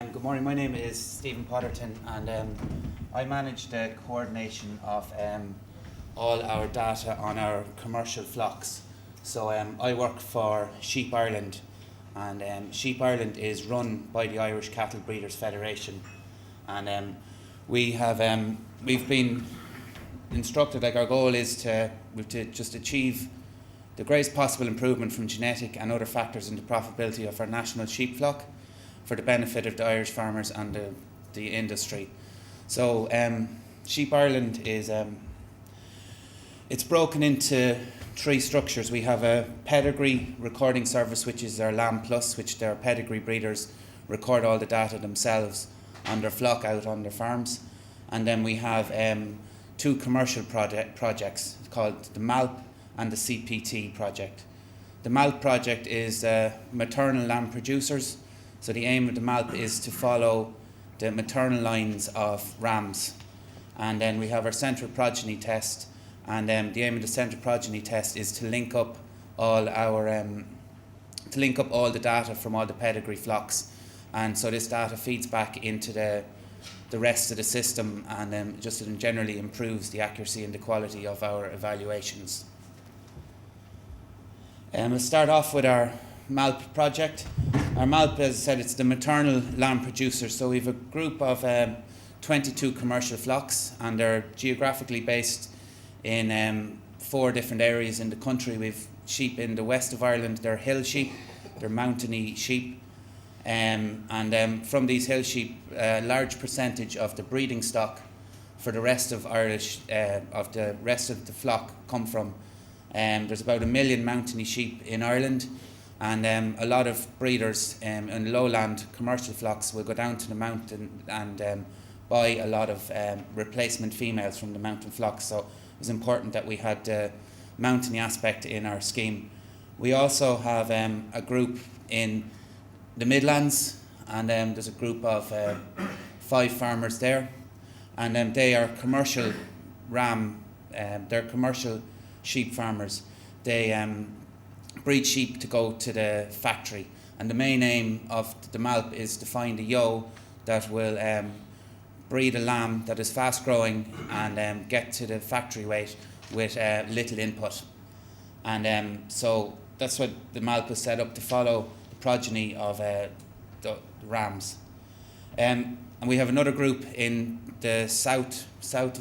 Good morning, my name is Stephen Potterton, and I manage the coordination of all our data on our commercial flocks. So I work for Sheep Ireland, and Sheep Ireland is run by the Irish Cattle Breeders Federation, and we've been instructed, like, our goal is to just achieve the greatest possible improvement from genetic and other factors in the profitability of our national sheep flock for the benefit of the Irish farmers and the industry. So Sheep Ireland is it's broken into three structures. We have a pedigree recording service, which is our Lamb Plus, which their pedigree breeders record all the data themselves on their flock out on their farms. And then we have two commercial projects called the MALP and the CPT project. The MALP project is maternal lamb producers. So the aim of the MALP is to follow the maternal lines of rams. And then we have our central progeny test, and the aim of the central progeny test is to link up all the data from all the pedigree flocks. And so this data feeds back into the rest of the system, and just generally improves the accuracy and the quality of our evaluations. We'll start off with our MALP project. Our MALP, as I said, it's the maternal lamb producers. So we have a group of 22 commercial flocks, and they're geographically based in 4 different areas in the country. We've sheep in the west of Ireland. They're hill sheep, they're mountainy sheep, and from these hill sheep, a large percentage of the breeding stock for the rest of the rest of the flock come from. There's about 1 million mountainy sheep in Ireland. And a lot of breeders in lowland commercial flocks will go down to the mountain and buy a lot of replacement females from the mountain flocks. So it was important that we had the mountainy aspect in our scheme. We also have a group in the Midlands, and there's a group of 5 farmers there, and they are commercial they're commercial sheep farmers. They breed sheep to go to the factory, and the main aim of the MALP is to find a ewe that will breed a lamb that is fast growing and get to the factory weight with little input. And so that's what the MALP is set up to follow, the progeny of the rams. And we have another group in the southeast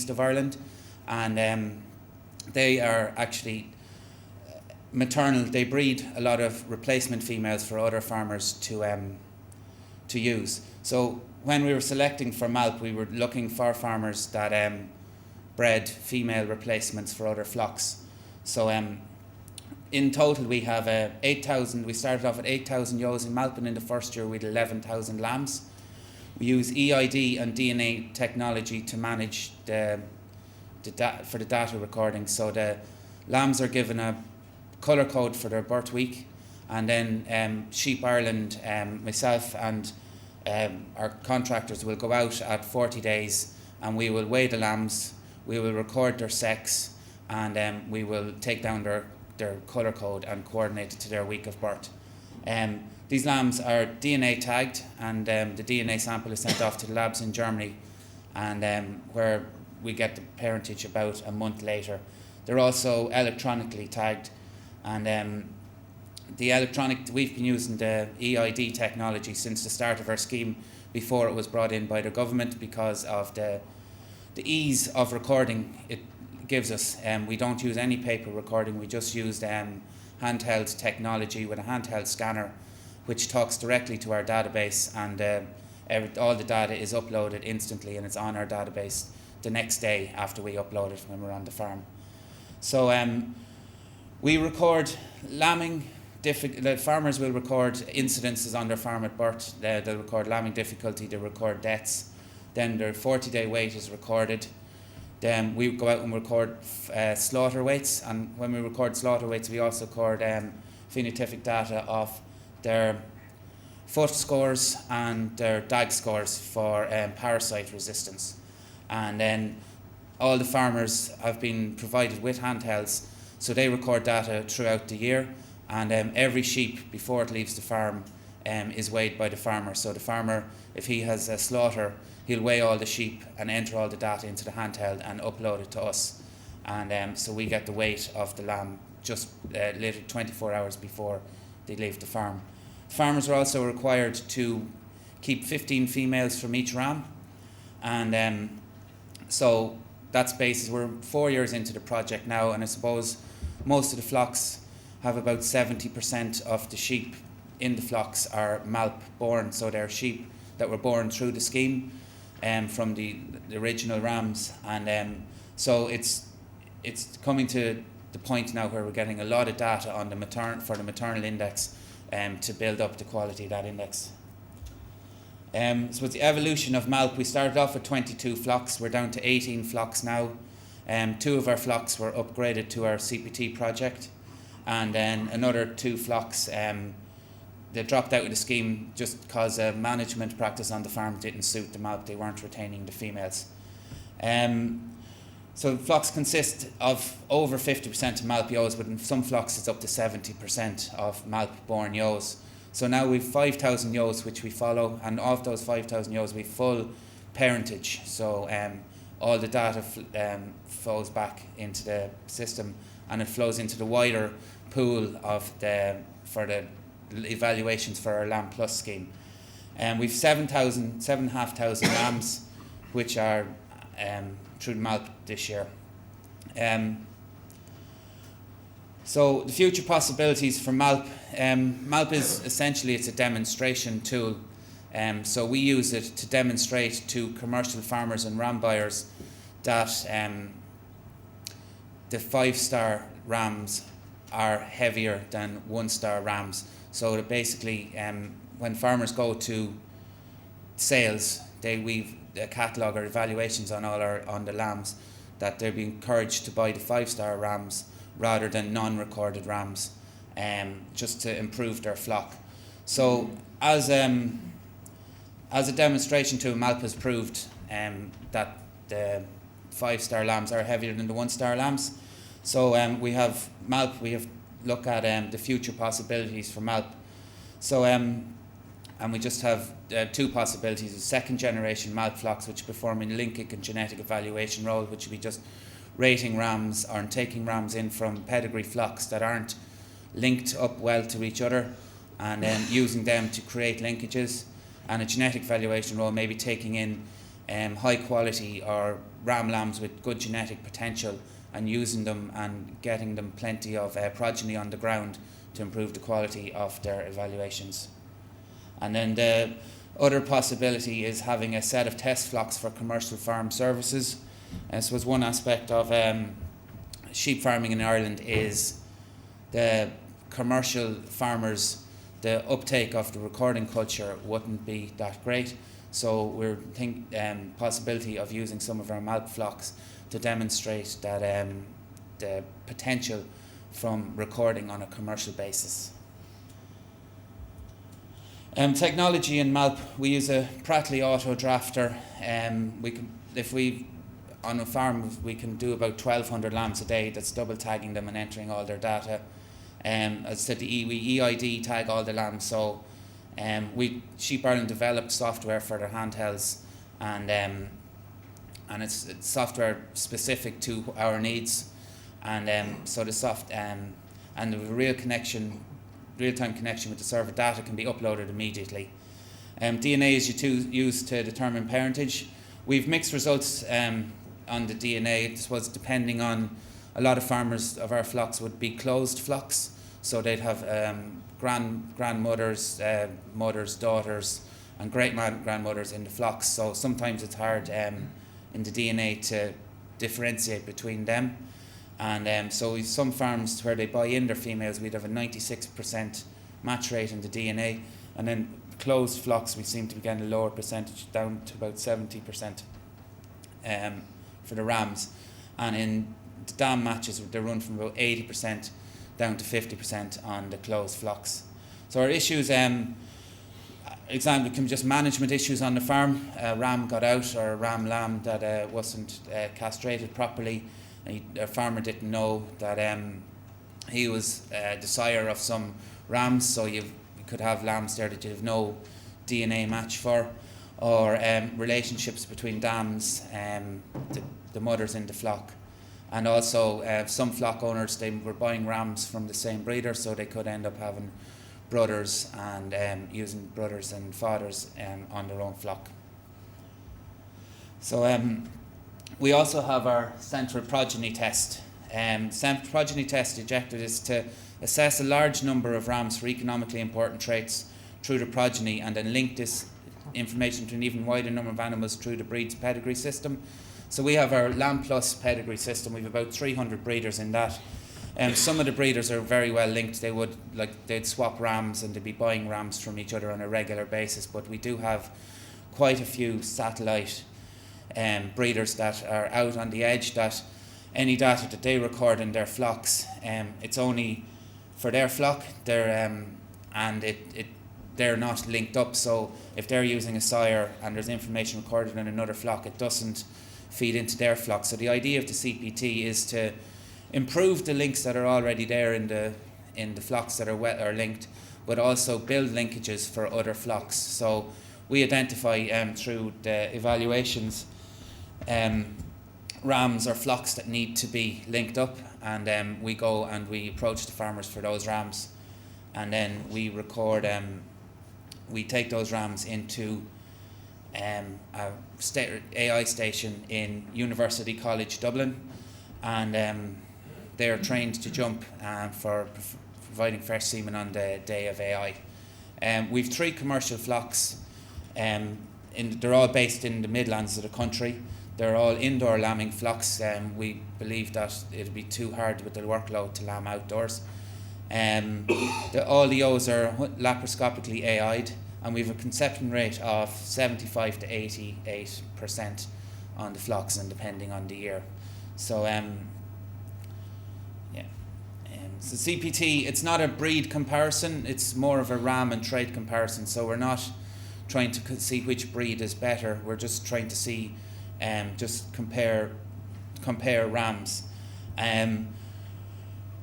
of Ireland, and they are actually maternal. They breed a lot of replacement females for other farmers to use. So when we were selecting for MALP, we were looking for farmers that bred female replacements for other flocks. So in total we have 8,000. We started off at 8,000 ewes in MALP, and in the first year we had 11,000 lambs. We use EID and DNA technology to manage for the data recording. So the lambs are given a colour code for their birth week, and then Sheep Ireland, myself and our contractors will go out at 40 days, and we will weigh the lambs, we will record their sex, and we will take down their colour code and coordinate it to their week of birth. These lambs are DNA tagged, and the DNA sample is sent off to the labs in Germany, and where we get the parentage about a month later. They're also electronically tagged, and we've been using the EID technology since the start of our scheme, before it was brought in by the government, because of the ease of recording it gives us. We don't use any paper recording. We just used handheld technology with a handheld scanner, which talks directly to our database, and all the data is uploaded instantly, and it's on our database the next day after we upload it when we're on the farm. So we record lambing. The farmers will record incidences on their farm at birth. They'll record lambing difficulty. They record deaths. Then their 40-day weight is recorded. Then we go out and record slaughter weights. And when we record slaughter weights, we also record phenotypic data of their foot scores and their DAG scores for parasite resistance. And then all the farmers have been provided with handhelds, so they record data throughout the year, and every sheep before it leaves the farm is weighed by the farmer. So the farmer, if he has a slaughter, he'll weigh all the sheep and enter all the data into the handheld and upload it to us. And so we get the weight of the lamb just literally 24 hours before they leave the farm. Farmers are also required to keep 15 females from each ram. And so that's basis. We're 4 years into the project now, and I suppose most of the flocks have about 70% of the sheep in the flocks are MALP born, so they're sheep that were born through the scheme from the original rams. And so it's coming to the point now where we're getting a lot of data on the maternal index to build up the quality of that index. So it's the evolution of MALP. We started off with 22 flocks. We're down to 18 flocks now. 2 of our flocks were upgraded to our CPT project, and then another 2 flocks they dropped out of the scheme just because management practice on the farm didn't suit the MALP. They weren't retaining the females. So flocks consist of over 50% of MALP ewes, but in some flocks it's up to 70% of MALP born ewes. So now we've 5,000 ewes which we follow, and of those 5,000 ewes we've full parentage. So all the data flows back into the system, and it flows into the wider pool for the evaluations for our Lamb Plus scheme. We've 7,500 lambs which are through MALP this year. So the future possibilities for MALP. MALP is essentially, it's a demonstration tool. So we use it to demonstrate to commercial farmers and ram buyers that the 5-star rams are heavier than 1-star rams. So that basically when farmers go to sales, we've a catalogue or evaluations on on the lambs, that they'll be encouraged to buy the 5-star rams rather than non-recorded rams, just to improve their flock. So as a demonstration tool, MALP has proved that the 5-star lambs are heavier than the 1-star lambs. So we have MALP. We have looked at the future possibilities for MALP. So and we just have 2 possibilities: a 2nd generation MALP flocks which perform in linkic and genetic evaluation role, which would be just rating rams or taking rams in from pedigree flocks that aren't linked up well to each other, and then using them to create linkages. And a genetic evaluation role, maybe taking in high quality or ram lambs with good genetic potential and using them and getting them plenty of progeny on the ground to improve the quality of their evaluations. And then the other possibility is having a set of test flocks for commercial farm services. This was one aspect of sheep farming in Ireland, is the commercial farmers, the uptake of the recording culture wouldn't be that great. So we're thinking possibility of using some of our MALP flocks to demonstrate that the potential from recording on a commercial basis. Technology in MALP, we use a Prattley auto drafter. On a farm, we can do about 1,200 lambs a day. That's double tagging them and entering all their data. As I said, we EID tag all the lambs. So Sheep Ireland developed software for their handhelds, and it's software specific to our needs. And so and the real-time connection with the server data can be uploaded immediately. DNA is used to determine parentage. We've mixed results on the DNA. I suppose depending on, a lot of farmers of our flocks would be closed flocks, so they'd have grandmothers, mothers, daughters, and great-grandmothers in the flocks. So sometimes it's hard in the DNA to differentiate between them. And so we've some farms where they buy in their females, we'd have a 96% match rate in the DNA, and then closed flocks we seem to be getting a lower percentage, down to about 70% for the rams. And in the dam matches, they run from about 80% down to 50% on the closed flocks. So our issues, example, can be just management issues on the farm. A ram got out, or a ram lamb that wasn't castrated properly. A farmer didn't know that he was the sire of some rams, so you you could have lambs there that you have no DNA match for, or relationships between dams, the mothers in the flock. And also some flock owners, they were buying rams from the same breeder, so they could end up having brothers and using brothers and fathers on their own flock. So we also have our central progeny test. Central progeny test objective is to assess a large number of rams for economically important traits through the progeny, and then link this information to an even wider number of animals through the breed's pedigree system. So we have our Lamb Plus pedigree system. We have about 300 breeders in that. Some of the breeders are very well linked. They'd swap rams and they'd be buying rams from each other on a regular basis. But we do have quite a few satellite breeders that are out on the edge, that any data that they record in their flocks, it's only for their flock. They're not linked up. So if they're using a sire and there's information recorded in another flock, it doesn't feed into their flock. So the idea of the CPT is to improve the links that are already there in the flocks that are linked, but also build linkages for other flocks. So we identify through the evaluations rams or flocks that need to be linked up, and we go and we approach the farmers for those rams, and then we record. We take those rams into a AI station in University College Dublin, and they are trained to jump for providing fresh semen on the day of AI. We've 3 commercial flocks. They're all based in the Midlands of the country. They're all indoor lambing flocks. We believe that it'd be too hard with the workload to lamb outdoors. All the ewes are laparoscopically AI'd, and we have a conception rate of 75 to 88% on the flocks, and depending on the year. So so CPT, it's not a breed comparison, it's more of a ram and trait comparison. So we're not trying to see which breed is better, we're just trying to see, just compare rams.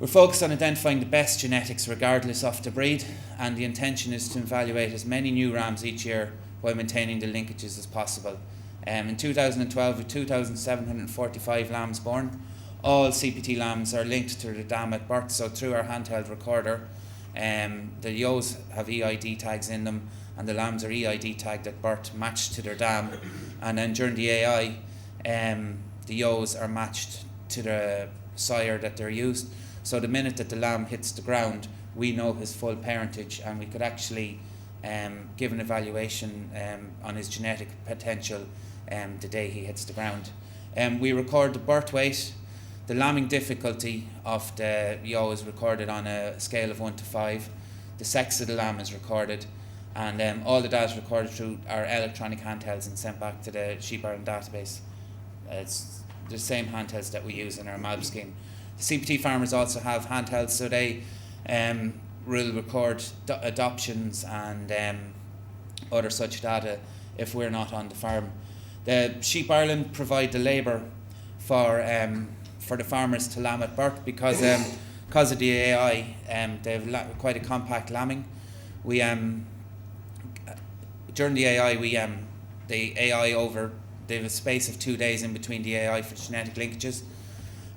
We're focused on identifying the best genetics regardless of the breed, and the intention is to evaluate as many new rams each year while maintaining the linkages as possible. In 2012, with 2,745 lambs born, all CPT lambs are linked to the dam at birth. So through our handheld recorder, the ewes have EID tags in them, and the lambs are EID tagged at birth, matched to their dam. And then during the AI, the ewes are matched to the sire that they're used. So the minute that the lamb hits the ground, we know his full parentage, and we could actually give an evaluation on his genetic potential the day he hits the ground. We record the birth weight. The lambing difficulty of the ewe is recorded on a scale of 1 to 5. The sex of the lamb is recorded, and all the data is recorded through our electronic handhelds and sent back to the Sheep Ireland database. It's the same handhelds that we use in our MALB scheme. The CPT farmers also have handhelds, so they will record adoptions and other such data if we're not on the farm. The Sheep Ireland provide the labour for the farmers to lamb at birth, because of the AI, they have quite a compact lambing. We during the AI, they have a space of 2 days in between the AI for genetic linkages,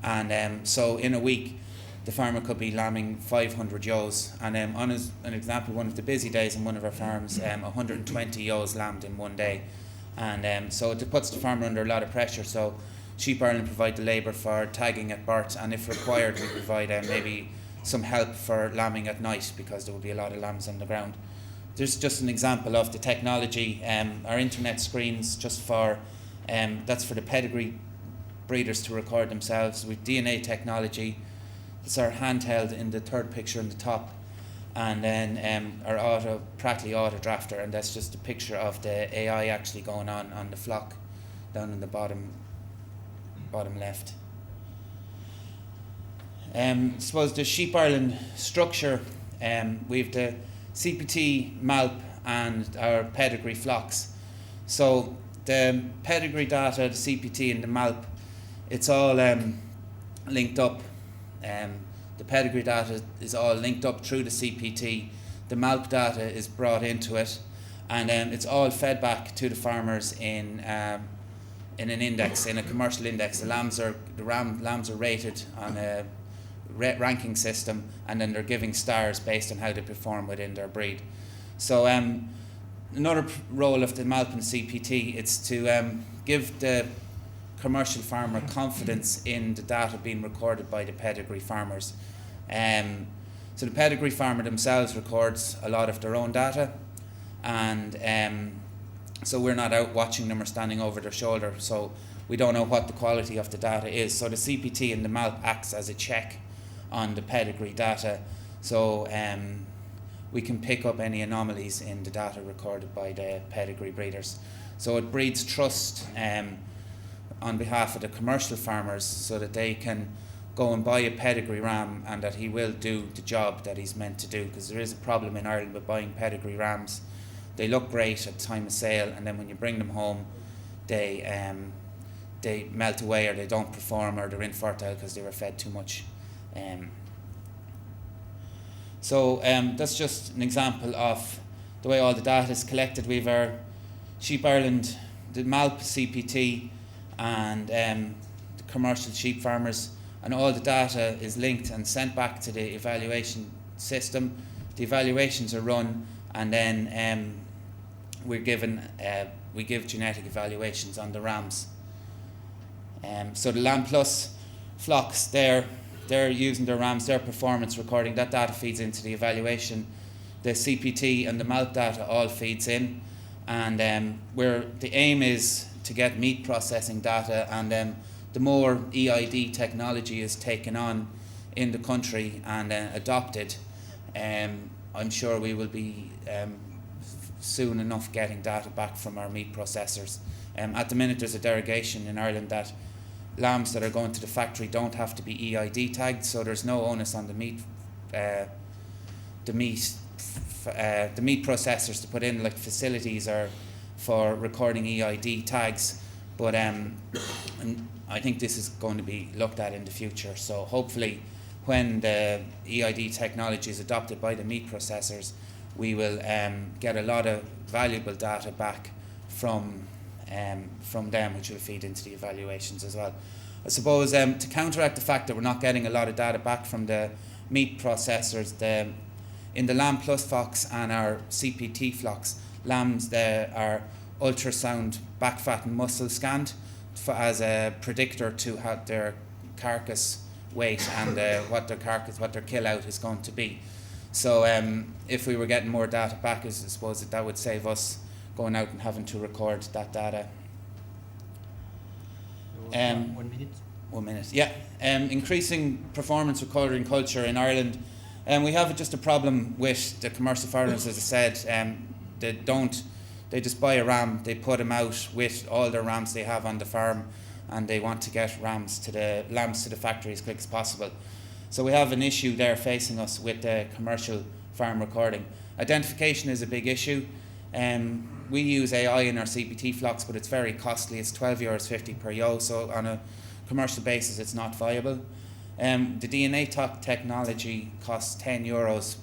and so in a week the farmer could be lambing 500 ewes, and on an example, one of the busy days in one of our farms, 120 ewes lambed in one day, and so it puts the farmer under a lot of pressure. So Sheep Ireland provide the labour for tagging at birth, and if required we provide maybe some help for lambing at night, because there will be a lot of lambs on the ground. There's just an example of the technology. Our internet screens, just for that's for the pedigree breeders to record themselves with DNA technology. It's our handheld in the third picture in the top, and then our practically auto drafter, and that's just a picture of the AI actually going on the flock down in the bottom left. I suppose the Sheep Ireland structure, we've the CPT, MALP, and our pedigree flocks. So the pedigree data, the CPT and the MALP, it's all linked up. The pedigree data is all linked up through the CPT. the MALP data is brought into it, and it's all fed back to the farmers in an index, in a commercial index. The lambs are rated on a ranking system, and then they're giving stars based on how they perform within their breed. So another role of the MALP and CPT is to give the commercial farmer confidence in the data being recorded by the pedigree farmers. So the pedigree farmer themselves records a lot of their own data, and so we're not out watching them or standing over their shoulder, so we don't know what the quality of the data is. So the CPT and the MALP acts as a check on the pedigree data, so we can pick up any anomalies in the data recorded by the pedigree breeders. So it breeds trust on behalf of the commercial farmers, so that they can go and buy a pedigree ram and that he will do the job that he's meant to do, because there is a problem in Ireland with buying pedigree rams. They look great at time of sale, and then when you bring them home, they melt away, or they don't perform, or they're infertile because they were fed too much. So that's just an example of the way all the data is collected. We've our Sheep Ireland, the MALP CPT, and the commercial sheep farmers, and all the data is linked and sent back to the evaluation system. The evaluations are run, and then we give genetic evaluations on the rams. So the Lamb Plus flocks, they're using their rams, their performance recording, that data feeds into the evaluation. The CPT and the MALP data all feeds in, and where the aim is to get meat processing data, and the more EID technology is taken on in the country and adopted, I'm sure we will be soon enough getting data back from our meat processors. At the minute there's a derogation in Ireland that lambs that are going to the factory don't have to be EID tagged, so there's no onus on the meat processors to put in like facilities or for recording EID tags, but and I think this is going to be looked at in the future. So hopefully when the EID technology is adopted by the meat processors, we will get a lot of valuable data back from them, which will feed into the evaluations as well. I suppose to counteract the fact that we're not getting a lot of data back from the meat processors, in the Lamb Plus flocks and our CPT flocks, lambs that are ultrasound back fat and muscle scanned as a predictor to how their carcass weight and what their kill out is going to be. So if we were getting more data back, I suppose that would save us going out and having to record that data. 1 minute. 1 minute, yeah. Increasing performance recording culture in Ireland. We have just a problem with the commercial farmers, as I said. They just buy a ram, they put him out with all their rams they have on the farm, and they want to get lambs to the factory as quick as possible. So we have an issue there facing us with the commercial farm recording. Identification is a big issue. We use AI in our CPT flocks, but it's very costly. It's €12.50 per ewe, so on a commercial basis it's not viable. The DNA technology costs €10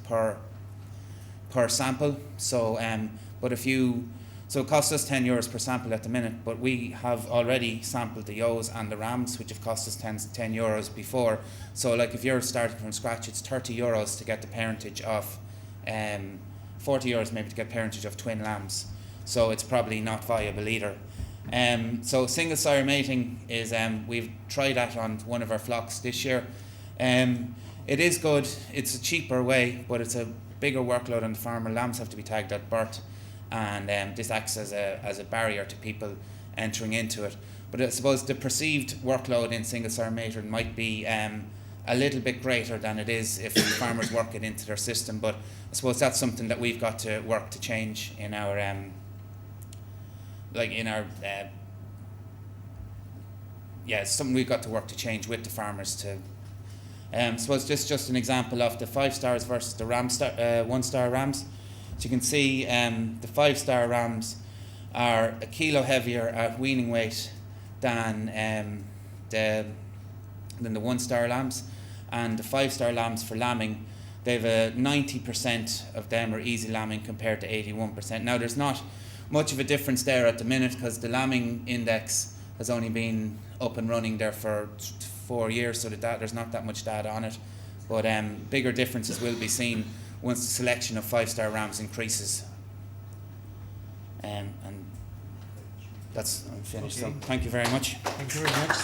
per sample. So it costs us €10 per sample at the minute, but we have already sampled the ewes and the rams, which have cost us €10 before. So like if you're starting from scratch, it's €30 to get the parentage of, €40 maybe to get parentage of twin lambs. So it's probably not viable either. So single sire mating is, we've tried that on one of our flocks this year. It is good, it's a cheaper way, but it's a bigger workload on the farmer. Lambs have to be tagged at birth, and this acts as a barrier to people entering into it. But I suppose the perceived workload in single sire mating might be a little bit greater than it is if the farmers work it into their system. But I suppose that's something that we've got to work to change in our something we've got to work to change with the farmers to. I suppose this is just an example of the 5 stars versus the 1 star rams. As you can see, the 5 star rams are a kilo heavier at weaning weight than the 1 star lambs, and the 5 star lambs for lambing they've a 90% of them are easy lambing compared to 81%. Now there's not much of a difference there at the minute because the lambing index has only been up and running there for 4 years, so there's not that much data on it. But bigger differences will be seen once the selection of 5-star rams increases. And I'm finished. Okay. So thank you very much. Thank you very much.